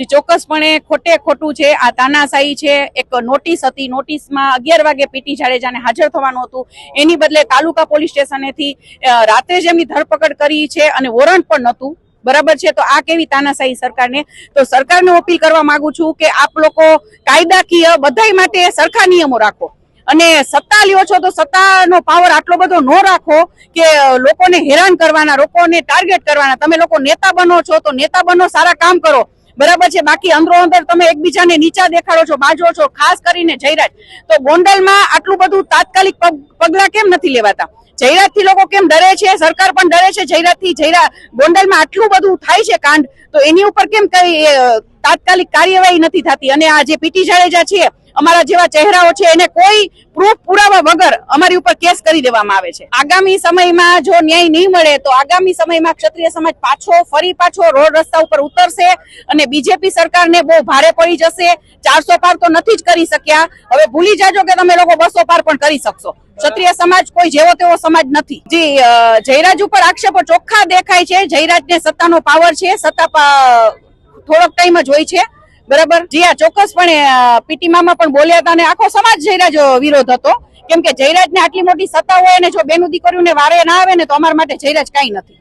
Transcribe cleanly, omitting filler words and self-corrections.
ચોક્કસપણે ખોટે ખોટું છે। આ તાનાશાહી છે। એક નોટિસ હતી, નોટિસમાં 11 વાગે પીટી જાડેજાને હાજર થવાનું હતું, એની બદલે તાલુકા પોલીસ સ્ટેશનેથી રાતે જ એમની ધરપકડ કરી છે અને વોરંટ પણ નહોતું। બરાબર છે, તો આ કેવી તાનાશાહી સરકારને? તો સરકારને અપીલ કરવા માંગુ છું કે આપ લોકો કાયદાકીય બધાય માટે સરખા નિયમો રાખો અને સત્તા લ્યો છો તો સત્તાનો પાવર આટલો બધો ન રાખો કે લોકોને હેરાન કરવાના, લોકોને ટાર્ગેટ કરવાના। તમે લોકો નેતા બનો છો તો નેતા બનો, સારા કામ કરો, બરાબર છે। બાકી અંદરો અંદર તમે એકબીજાને નીચા દેખાડો છો, બાજો છો। ખાસ કરીને જયરાજ, તો ગોંડલમાં આટલું બધું તાત્કાલિક પગલા કેમ નથી લેવાતા? જયરાજ થી લોકો કેમ ડરે છે? સરકાર પણ ડરે છે જયરાજ થી। ગોંડલમાં આટલું બધું થાય છે કાંડ, તો એની ઉપર કેમ કઈ તાત્કાલિક કાર્યવાહી નથી થતી? અને આ જે પીટી જાડેજા છે, અમારા જેવા ચહેરાઓ છે, એને કોઈ પ્રૂફ પુરાવા વગર અમારી ઉપર કેસ કરી દેવામાં આવે છે। આગામી સમયમાં જો ન્યાય નહીં મળે તો આગામી સમયમાં ક્ષત્રિય સમાજ ફરી પાછો રોડ રસ્તા ઉપર ઉતરશે અને બીજેપી સરકારને બહુ ભારે પડી જશે। 400 પાર તો નથી જ કરી શક્યા, હવે ભૂલી જાજો કે તમે લોકો 200 પાર પણ કરી શકશો। ક્ષત્રિય સમાજ કોઈ જેવો તેવો સમાજ નથી। જી, જયરાજ ઉપર આક્ષેપો ચોખ્ખા દેખાય છે। જયરાજને સત્તાનો પાવર છે, સત્તા થોડોક ટાઈમ જ હોય છે, બરાબર? જી હા, ચોક્કસપણે પીટી મામા પણ બોલ્યા હતા અને આખો સમાજ જયરાજ વિરોધ હતો, કેમ કે જયરાજને આટલી મોટી સત્તા હોય અને જો બેનું દીકરીઓને વારે ના આવે ને તો અમારા માટે જયરાજ કાંઈ નથી।